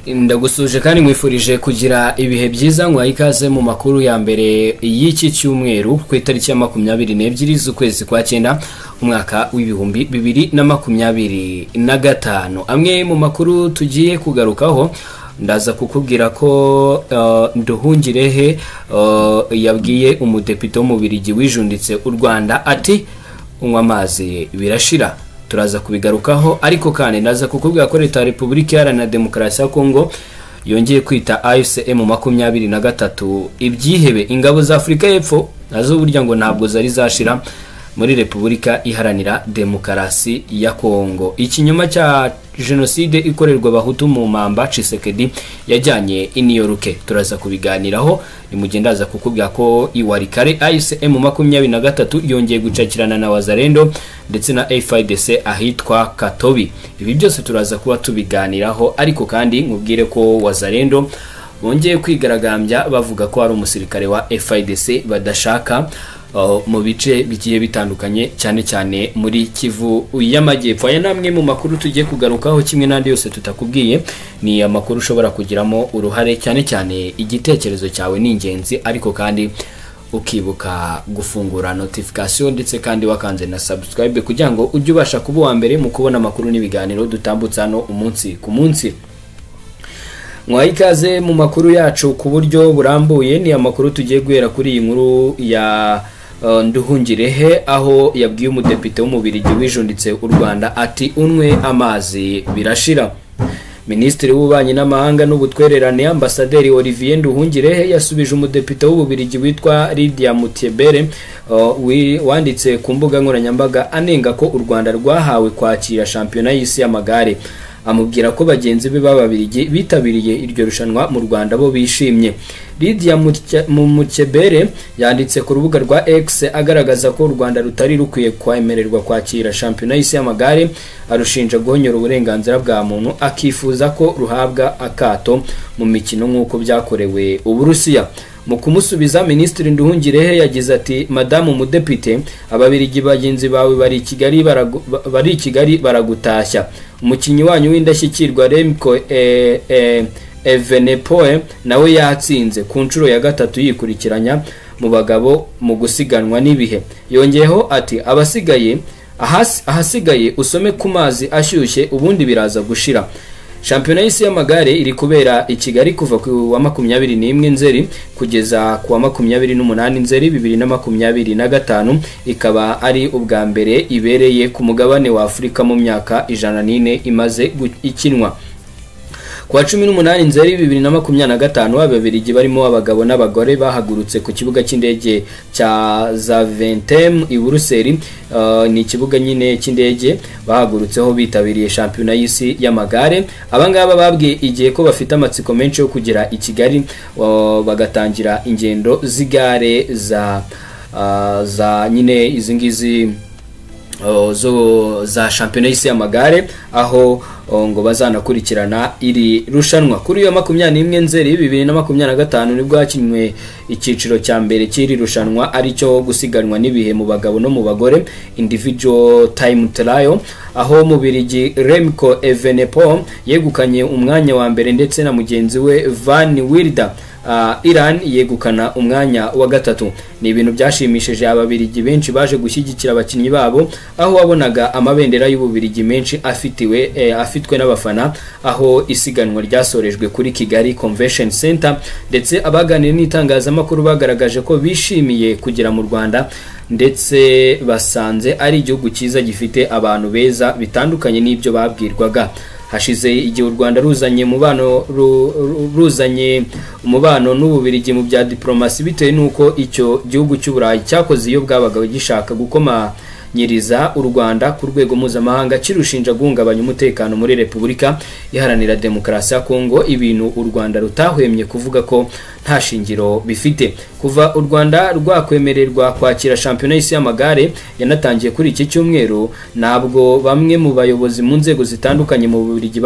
Ndagusuje kandi mwifurije kugira ibihe byiza nkwaye ikaze mu makuru ya mbere y'iki cyumweru ku itariki ya 22 z'ukwezi kwa 9 umwaka w'ibihumbi 2025. Amwe mu makuru tugiye kugarukaho ndaza kukubwira ko Nduhungirehe yabwiye umudepite w'umubirigi wijunditse u Rwanda ati unywa amazi birashira. Turaza kubigarukaho ariko kandi ndaza kukubwira ko Leta ya Repubulika Iharanira Demokarasi ya Kongo yongeye kwita AFCM 23 ibyihebe ingabo za Afrika y'Epfo nazo burya ngo ntabwo zari zashira muri Repubulika Iharanira Demokarasi ya Kongo. Ikinyoma cya genocide ikorerwa abahutu mu Mamba Tshisekedi yajyanye i New York. Turaza kubiganiraho nimugendaza kukubwira ko iwarikare AFCM 23 yongeye gucakirana na Wazalendo ndetse na FARDC ahitwa Katobi. Ibi byose turaza kuba tubiganiraho ariko kandi nkubwire ko Wazalendo bongeye kwigaragambya bavuga ko ari umusirikare wa FARDC badashaka mu bice bigiye bitandukanye cyane cyane muri Kivu y'Amajyepfo. Aya namwe mu makuru tugiye kugarukaho kimwe n'andi yose tutakubwiye, ni amakuru ushobora kugiramo uruhare cyane cyane igitekerezo cyawe ni ingenzi ariko kandi ukibuka gufungura notification ndetse kandi wakanze na subscribe kugira ngo ujye ubasha kuba wa mbere mu kubona amakuru n'ibiganiro dutambutsa hano umunsi ku munsi. Nkwaye ikaze mu makuru yacu ku buryo burambuye, ni amakuru tugiye guhera kuri iyi nkuru ya Nduhungirehe aho yabwiye umudepite w'umubirigi wijunditse u Rwanda ati unywe amazi birashira. Minisitiri w'ububanyi n'amahanga n'ubutwererane Ambasaderi Olivier Nduhungirehe yasubije umudepite w'ububirigi witwa Lydia Mutebere wanditse ku mbuga nkoranyambaga anenga ko u Rwanda rwahawe kwakira shampiyona y'isi y'amagare. Amubwira ko bagenzi be b'ababirigi bitabiriye iryo rushanwa mu Rwanda bo bishimye. Lydia Mutebere yanditse ku rubuga rwa X agaragaza ko u Rwanda rutari rukwiye kwemererwa kwakira shampiyona y'isi y'amagare, arushinja guhonyora uburenganzira bwa muntu, akifuza ko ruhabwa akato mu mikino nk'uko byakorewe Uburusiya. Mu kumusubiza, Minisitiri Nduhungirehe yagize ati Madamu Mudepite, ababirigi bagenzi bawe bari i Kigali baragutashya. Umukinnyi wanyu w'indashyikirwa Remco Evenepoel nawe yatsinze ku nshuro ya gatatu yikurikiranya mu bagabo mu gusiganwa n'ibihe. Yongeyeho ati ahasigaye usome ku mazi ashyushye ubundi biraza gushira. Shampiyona y'isi y'amagare iri kubera i Kigali kuva ku wa 21 Nzeri kugeza ku wa 28 Nzeri 2025, ikaba ari ubwa mbere ibereye ku mugabane wa Afrika mu myaka 104 imaze ikinwa. Kwa 18 Nzeri 2025 ababirigi barimo abagabo n'abagore bahagurutse ku kibuga cy'indege cya Zaventem i Buruseli. Ni ikibuga nyine cy'indege bahagurutseho bitabiriye shampiyona y'isi y'amagare. Abangaba babwiye igihe ko bafite amatsiko menshi yo kugira i Kigali bagatangira ingendo z'igare za nyine izingizi za shampiyona y'isi y'amagare aho ngo bazanakurikirana iri rushanwa. Kuri iyo 21 Nzeri 2025 nibwo hakinwe icyiciro cya mbere cy'iri rushanwa ari cyo gusiganwa n'ibihe mu bagabo no mu bagore, individual time trial, aho mubirigi Remco Evenepoel yegukanye umwanya wa mbere ndetse na mugenzi we Van Wilder Iran yegukana umwanya wa gatatu. Ni ibintu byashimishije ababirigi benshi baje gushyigikira abakinnyi babo, aho wabonaga amabendera y'ububirigi menshi afitwe n'abafana, aho isiganwa ryasorejwe kuri Kigali Convention Center. Ndetse abaganira n'itangazamakuru bagaragaje ko bishimiye kugera mu Rwanda ndetse basanze ari igihugu cyiza gifite abantu beza bitandukanye n'ibyo babwirwaga. Hashize igihe u Rwanda ruzanye umubano n'ububirigi mu bya diplomasi bitewe nuko icyo gihugu cy'Uburayi cyakoze iyo bwabaga gishaka gukomanyiriza u Rwanda ku rwego mpuzamahanga kirushinja guhungabanya umutekano muri Repubulika Iharanira Demokarasi ya Kongo, ibintu u Rwanda rutahwemye kuvuga ko nta shingiro bifite. Kuva u Rwanda rwakwemererwa kwakira shampiyona y'isi y'amagare yanatangiye kuri iki cyumweru, nabwo bamwe mu bayobozi mu nzego zitandukanye mu Bubiligi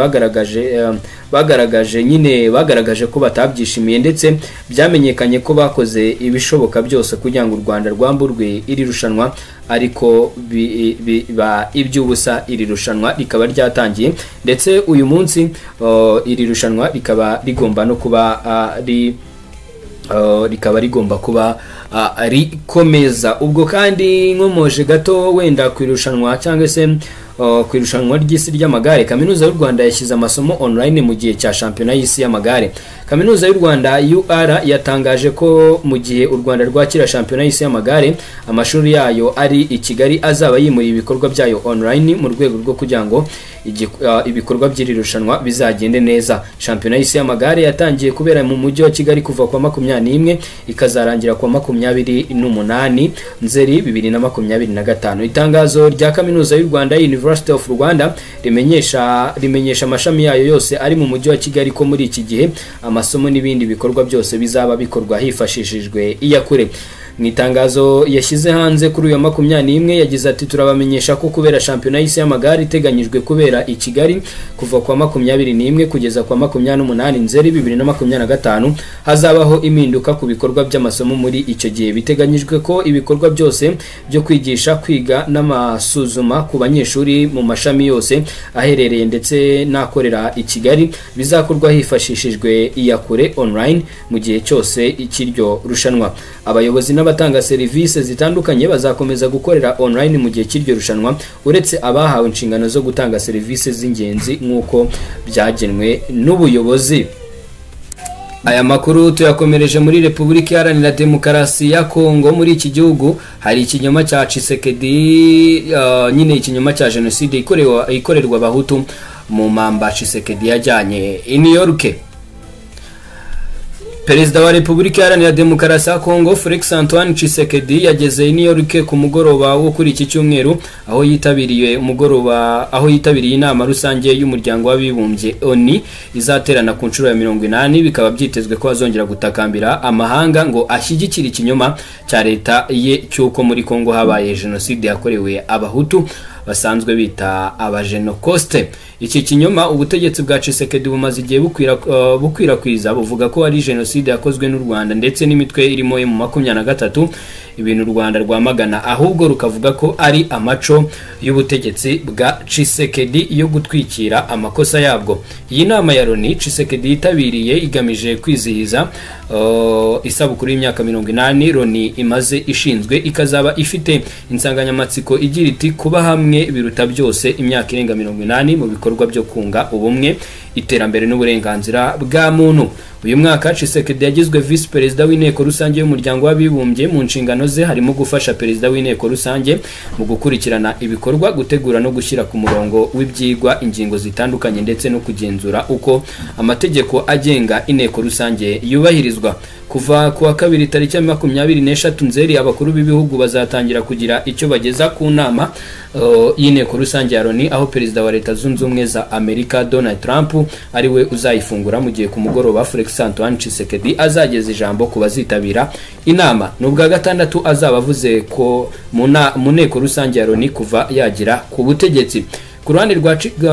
bagaragaje ko batabyishimiye ndetse byamenyekanye ko bakoze ibishoboka byose kugira ngo u Rwanda rwamburwe iri rushanwa ariko biba iby'ubusa. Iri rushanwa rikaba ryatangiye ndetse uyu munsi iri rushanwa rikaba rigomba no kuba rikaba rigomba kuba rikomeza. Ubwo kandi nkomoje gato wenda ku irushanwa cyangwa se ku irushanwa ry'isi ry'amagare, Kaminuza y'u Rwanda yashyize amasomo online mu gihe cya shampiyona y'isi y'amagare. Kaminuza y'u Rwanda UR yatangaje ko mu gihe u Rwanda rwakira shampiyona y'isi y'amagare, amashuri yayo ari i Kigali azaba yimuriye ibikorwa byayo online mu rwego rwo kugira ngo ibikorwa by'iri rushanwa bizagende neza. Shampiyona y'isi y'amagare yatangiye kubera mu mujyi wa Kigali kuva kwa 21 ikazarangira kwa 28 Nzeri 2025. Itangazo rya Kaminuza y'u Rwanda University of Rwanda rimenyesha amashami yayo yose ari mu mujyi wa Kigali ko muri iki gihe amasomo n'ibindi bikorwa byose bizaba bikorwa hifashishijwe iyakure. Mu itangazo yashyize hanze kuri uyu 21 yagize ati turabamenyesha ko kubera shampiyona y'isi y'amagare iteganyijwe kubera i Kigali kuva kwa 21 kugeza kwa 28 Nzeri 2025 hazabaho impinduka ku bikorwa by'amasomo muri icyo gihe. Biteganyijwe ko ibikorwa byose byo kwigisha, kwiga n'amasuzuma ku banyeshuri mu mashami yose aherereye ndetse n'akorera i Kigali bizakorwa hifashishijwe iyakure online mu gihe cyose ikiryo rushanwa. Abayobozi n'abatanga serivisi zitandukanye bazakomeza gukorera online mu gihe cy'iryo rushanwa uretse abahawe inshingano zo gutanga serivisi z'ingenzi nk'uko byagenwe n'ubuyobozi. Aya makuru tuyakomereje muri Repubulika Iharanira Demokarasi ya Kongo. Muri iki gihugu hari ikinyoma cya Tshisekedi, nyine ikinyoma cya genocide ikorerwa abahutu mu mamba Tshisekedi yajyanye i New York. Perezida wa Repubulika Iharanira Demokarasi ya Kongo Felix Antoine Tshisekedi yageze i New York ku mugoroba wo kuri iki cyumweru aho yitabiriye inama rusange y'umuryango w'abibumbye ONU izaterana ku nshuro ya 80. Bikaba byitezwe ko azongera gutakambira amahanga ngo ashyigikire ikinyoma cya leta ye cyuko muri Kongo habaye genocide yakorewe abahutu basanzwe bita abajenocoste. Iki kinyoma ubutegetsi bwa Tshisekedi bumaze igihe bukwirakwiza buvuga ko ari genocide yakozwe n'u Rwanda ndetse n'imitwe irimo mu 23 ibintu u Rwanda rwamagana, ahubwo rukavuga ko ari amaco y'ubutegetsi bwa Tshisekedi yo gutwikira amakosa yabwo. Iyi nama ya Loni Tshisekedi yitabiriye igamije kwizihiza isabukuru y'imyaka 80 Loni imaze ishinzwe, ikazaba ifite insanganyamatsiko igira iti kuba hamwe biruta byose, imyaka irenga 80 mu bikorwa byo kunga ubumwe, iterambere n'uburenganzira bwa muntu. Uyu mwaka Tshisekedi yagizwe vice perezida w'inteko rusange y'umuryango w'abibumbye. Mu nshingano ze harimo gufasha perezida w'inteko rusange mu gukurikirana ibikorwa, gutegura no gushyira ku murongo w'ibyigwa ingingo zitandukanye ndetse no kugenzura uko amategeko agenga inteko rusange yubahirizwa. Kuva kuwa kabiri tariki ya 23 Nzeri abakuru b'ibihugu bazatangira kugira icyo bageza ku nama y'inteko rusange ya Loni, aho perezida wa Leta Zunze Ubumwe za Amerika Donald Trump ari we uzayifungura, mu gihe ku mugoroba Felix Antoine Tshisekedi azageza ijambo ku bazitabira inama. N'ubwa gatandatu azaba avuze ko mu nteko rusange ya Loni kuva yagira ku butegetsi. Ku ruhande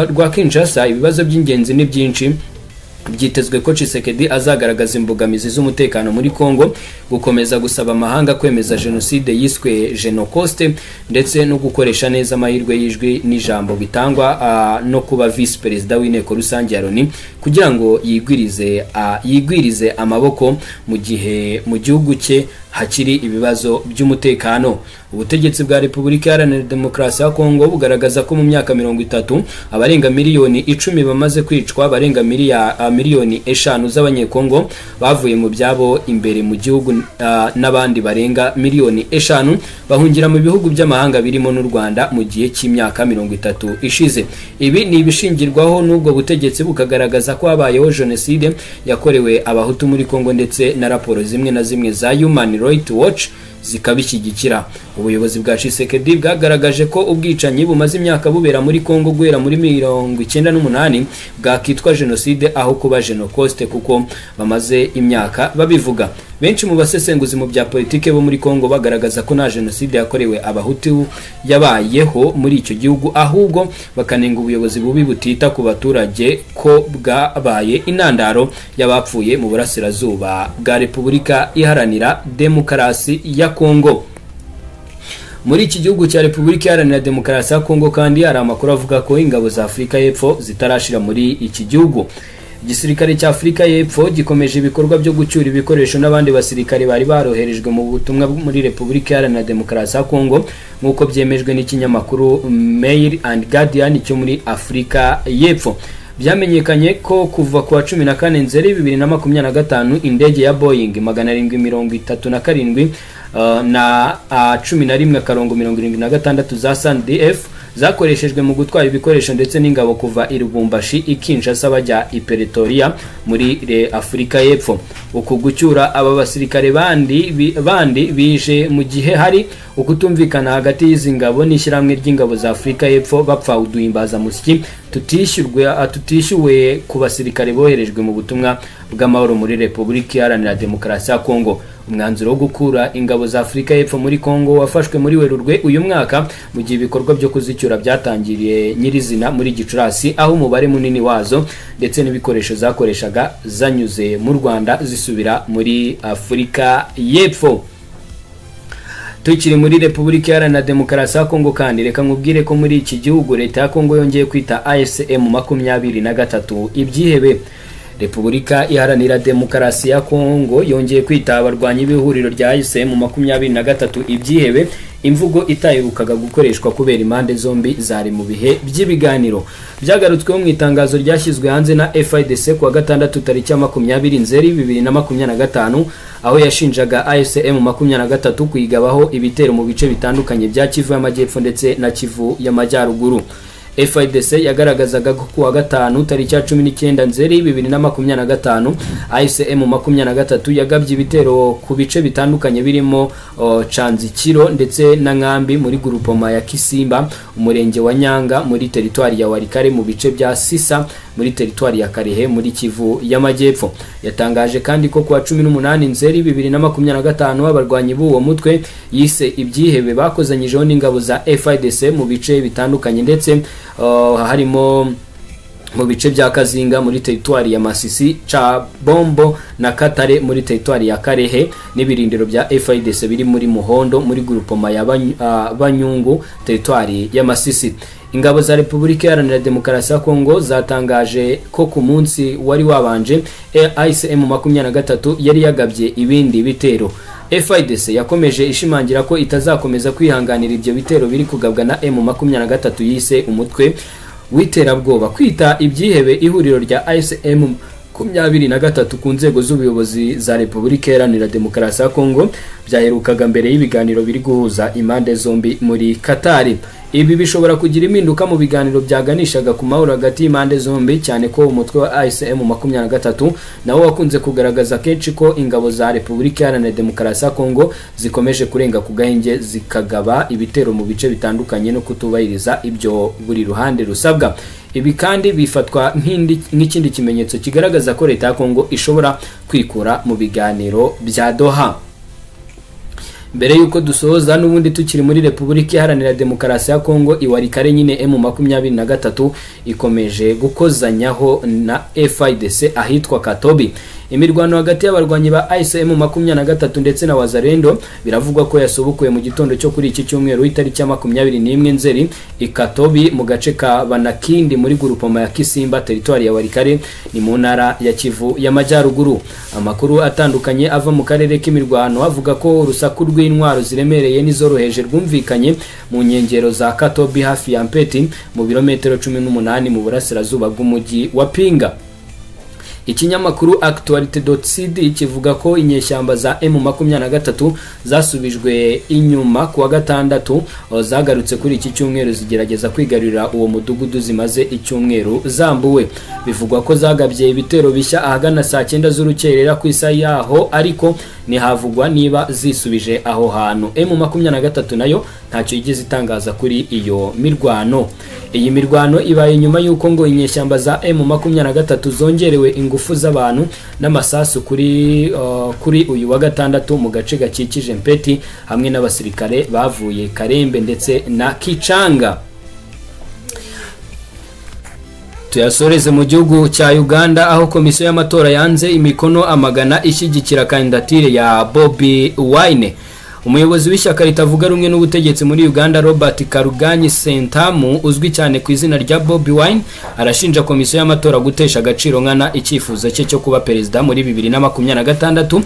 rwa Kinshasa ibibazo by'ingenzi ni byinshi. Byitezwe ko Tshisekedi azagaragaza imbogamizi z'umutekano muri Kongo, gukomeza gusaba amahanga kwemeza genocide yiswe genocoste ndetse no gukoresha neza amahirwe y'ijwi n'ijambo bitangwa no kuba vice perezida w'inteko rusange ya Loni kugira ngo yigwirize amaboko mu gihe mu gihugu cye hakiri ibibazo by'umutekano. Ubutegetsi bwa Repubulika Iharanira Demokarasi ya Kongo bugaragaza ko mu myaka 30 abarenga miliyoni 10 bamaze kwicwa, barenga miliyoni 5 z'abanyekongo bavuye mu byabo imbere mu gihugu, n'abandi barenga miliyoni 5 bahungira mu bihugu by'amahanga birimo n'u Rwanda mu gihe cy'imyaka 30 ishize. Ibi ni ibishingirwaho n'ubwo butegetsi bukagaragaza ko habayeho genocide yakorewe abahutu muri Kongo ndetse na raporo zimwe na zimwe za Human Rights Watch zikabishyigikira. Ubuyobozi bwa Tshisekedi bwagaragaje ko ubwicanyi bumaze imyaka bubera muri Kongo guhera muri 1998 bwakitwa genocide aho kuba genocoste kuko bamaze imyaka babivuga. Benshi mu basesenguzi mu bya politike bo muri Kongo bagaragaza ko nta genocide yakorewe abahutu yabayeho muri icyo gihugu, ahubwo bakanenga ubuyobozi bubi butita ku baturage ko bwabaye intandaro y'abapfuye mu burasirazuba bwa Repubulika Iharanira Demokarasi ya Kongo. muri iki gihugu cya Repubulika Iharanira Demokarasi ya Kongo kandi hari amakuru avuga ko ingabo za Afurika y'Epfo zitarashira muri iki gihugu. Igisirikare cya Afurika y'Epfo gikomeje ibikorwa byo gucyura ibikoresho n'abandi basirikare bari baroherejwe mu butumwa muri Repubulika Iharanira Demokarasi ya Kongo nk'uko byemejwe n'ikinyamakuru Mail and Guardian cyo muri Afurika y'Epfo. Byamenyekanye ko kuva ku wa 14 Nzeri 2025 indege ya Boeing 737 na 11/76 za SANDF zakoreshejwe mu gutwara ibikoresho ndetse n'ingabo kuva i Lubumbashi ikinshasa bajya i Pretoria muri Afurika y'Epfo. Uku gucyura aba basirikare bandi bije mu gihe hari ukutumvikana hagati y'izi ngabo n'ishyirahamwe ry'ingabo za Afurika y'Epfo bapfa uduhimbaza musyi tutishyuwe ku basirikare boherejwe mu butumwa bw'amahoro muri Repubulika Iharanira Demokarasi ya Kongo. Umwanzuro wo gukura ingabo za Afurika y'Epfo muri Kongo wafashwe muri Werurwe uyu mwaka mu gihe ibikorwa byo kuzicyura byatangiriye nyirizina muri Gicurasi, aho umubare munini wazo ndetse n'ibikoresho zakoreshaga zanyuze mu Rwanda zisubira muri Afurika y'Epfo. Tukiri muri Repubulika Iharanira Demokarasi ya Kongo kandi reka nkubwire ko muri iki gihugu leta ya Kongo yongeye kwita AFCM 23 ibyihebe. Repubulika Iharanira Demokarasi ya Kongo yongeye kwita abarwanyi b'ihuriro rya AFCM 23 ibyihebe, imvugo itayirukaga gukoreshwa kubera impande zombi zari mu bihe by'ibiganiro. Byagarutsweho mu itangazo ryashyizwe hanze na FIDC kuwa 6 tariki ya 20 Nzeri 2025 aho yashinjaga AFCM 23 kuyigabaho ibitero mu bice bitandukanye bya Kivu y'Amajyepfo ndetse na Kivu y'Amajyaruguru. FIDC yagaragazaga ko kuwa 5 tariki ya 19 Nzeri 2025 AFCM 23 yagabye ibitero ku bice bitandukanye birimo Canzikiro ndetse na Nkambi muri grupoma ya Kisimba, umurenge wa Nyanga muri teritwari ya Warikare, mu bice bya Sisa muri teritwari ya Karehe muri Kivu y'Amajyepfo. Yatangaje kandi ko kuwa 18 Nzeri 2025 abarwanyi b'uwo mutwe yise ibyihebe bakozanyijeho n'ingabo za FIDC mu bice bitandukanye ndetse harimo mu bice bya Kazinga muri teritwari ya Masisi, cha Bombo na Katare muri teritwari ya Karehe, n'ibirindiro bya FIDC biri muri Muhondo muri grupoma ya Banyungu teritwari ya Masisi. Ingabo za Repubulika Iharanira Demokarasi ya Kongo zatangaje ko ku munsi wari wabanje AFCM 23 yari yagabye ibindi bitero. FIDC yakomeje ishimangira ko itazakomeza kwihanganira ibyo bitero biri kugabwa na M23 yise umutwe w'iterabwoba. Kwita ibyihebe ihuriro rya AFCM 23 ku nzego z'ubuyobozi za Repubulika Iharanira Demokarasi ya Kongo byaherukaga mbere y'ibiganiro biri guhuza impande zombi muri Katari. Ibi bishobora kugira impinduka mu biganiro byaganishaga ku mahoro hagati y'impande zombi, cyane ko umutwe wa AFCM 23 nawo wakunze kugaragaza kenshi ko ingabo za Repubulika Iharanira Demokarasi ya Kongo zikomeje kurenga ku gahenge zikagaba ibitero mu bice bitandukanye no kutubahiriza ibyo buri ruhande rusabwa. Ibi kandi bifatwa nk'ikindi kimenyetso kigaragaza ko leta ya Kongo ishobora kwikura mu biganiro bya Doha. Mbere yuko dusoza n'ubundi tukiri muri Repubulika Iharanira Demokarasi ya Kongo, iwarikare nyine M23 ikomeje gukozanyaho na FIDC ahitwa Katobi. Imirwano hagati y'abarwanyi ba AFCM 23 ndetse na Wazalendo biravugwa ko yasobukuye mu gitondo cyo kuri iki cyumweru itariki ya 21 Nzeri Ikatobi mu gace ka Banakindi muri grupoma ya Kisimba teritwari ya Warikare ni mu ntara ya Kivu y'Amajyaruguru. Amakuru atandukanye ava mu karere k'imirwano avuga ko urusaku rw'intwaro ziremereye n'izoroheje rwumvikanye mu nkengero za Katobi hafi ya Mpeti mu birometero 18 mu burasirazuba bw'umujyi wa Pinga. Ikinyamakuru Actualite.cd kivuga ko inyeshyamba za M23 zasubijwe inyuma kuwa 6 zagarutse kuri iki cyumweru zigerageza kwigarurira uwo mudugudu zimaze icyumweru zambuwe. Bivugwa ko zagabye ibitero bishya ahagana saa 9 z'urukerera ku isa yaho, ariko ntihavugwa niba zisubije aho hantu. M23 nayo ntacyo yigeze itangaza kuri iyo mirwano. Iyi mirwano ibaye nyuma yuko ngo inyeshyamba za M23 zongerewe ingufu z'abantu n'amasasu kuri uyu wa 6 mu gace gakikije Mpeti hamwe n'abasirikare bavuye Karembe ndetse na Kichanga. Tuyasoreze mu gihugu cya Uganda aho komisiyo y'amatora yanze imikono amagana ishyigikira kandidatire ya Bobi Wine. umuyobozi w'ishyaka ritavuga rumwe n'ubutegetsi muri Uganda Robert Karuganyi Sentamu uzwi cyane ku izina rya Bobi Wine arashinja komisiyo y'amatora gutesha agaciro nkana icyifuzo cye cyo kuba perezida muri 2026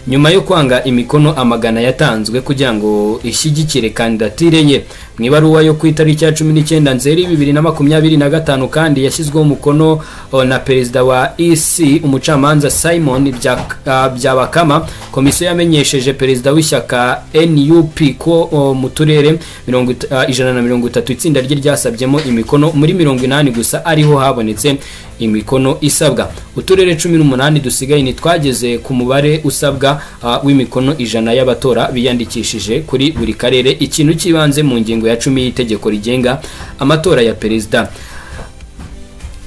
nyuma yo kwanga imikono amagana yatanzwe kugira ngo ishyigikire kandidatire ye. Mu ibaruwa yo ku itariki ya 19 Nzeri 2025 kandi yashyizweho umukono na perezida wa EC umucamanza Simon Byabakama, komisiyo yamenyesheje perezida w'ishyaka NUP ko mu turere 130 itsinda rye ryasabyemo imikono muri 80 gusa ariho habonetse imikono isabwa. Uturere 18 dusigaye ni twageze ku mubare usabwa w'imikono 100 y'abatora biyandikishije kuri buri karere, ikintu kibanze mu ngingo ya 10 y'itegeko rigenga amatora ya perezida.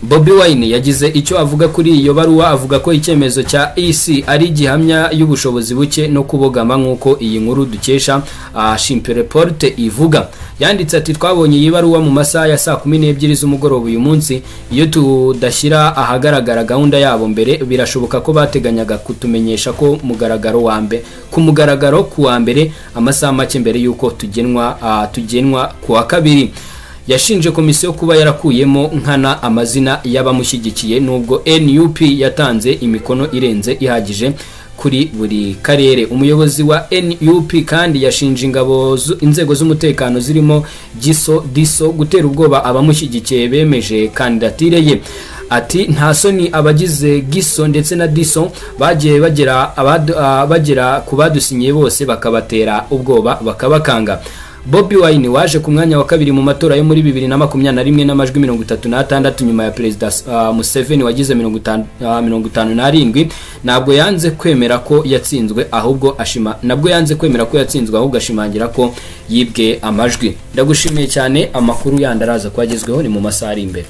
Bobi Wine yagize icyo avuga kuri iyo baruwa, avuga ko icyemezo cya EC ari gihamya y'ubushobozi buke no kubogama nk'uko iyi nkuru dukesha Shimpe Report ivuga. Yanditse ati twabonye iyi baruwa mu masaha ya saa 12 z'umugoroba uyu munsi. Iyo tudashyira ahagaragara gahunda yabo mbere, birashoboka ko bateganyaga kutumenyesha ko mugaragaro ku wa mbere amasaha make mbere yuko tugenwa ku wa kabiri. Yashinje komisiyo kuba yarakuyemo nkana amazina y'abamushyigikiye nubwo NUP yatanze imikono irenze ihagije kuri buri karere. Umuyobozi wa NUP kandi yashinje inzego z'umutekano zirimo DISO gutera ubwoba abamushyigikiye bemeje kandidatire ye. Ati nta soni abagize GISO ndetse na DISO bagiye bagera ku badusinyiye bose bakabatera ubwoba bakabakanga. Bobi Wine waje ku mwanya wa kabiri mu matora yo muri 2021 n'amajwi 36 nyuma ya perezida Museveni wagize 57, nabwo yanze kwemera ko yatsinzwe ahubwo ashimangira ko yibwe amajwi. Ndagushimiye cyane, amakuru yandi araza kwagezweho ni mu masaha ari imbere.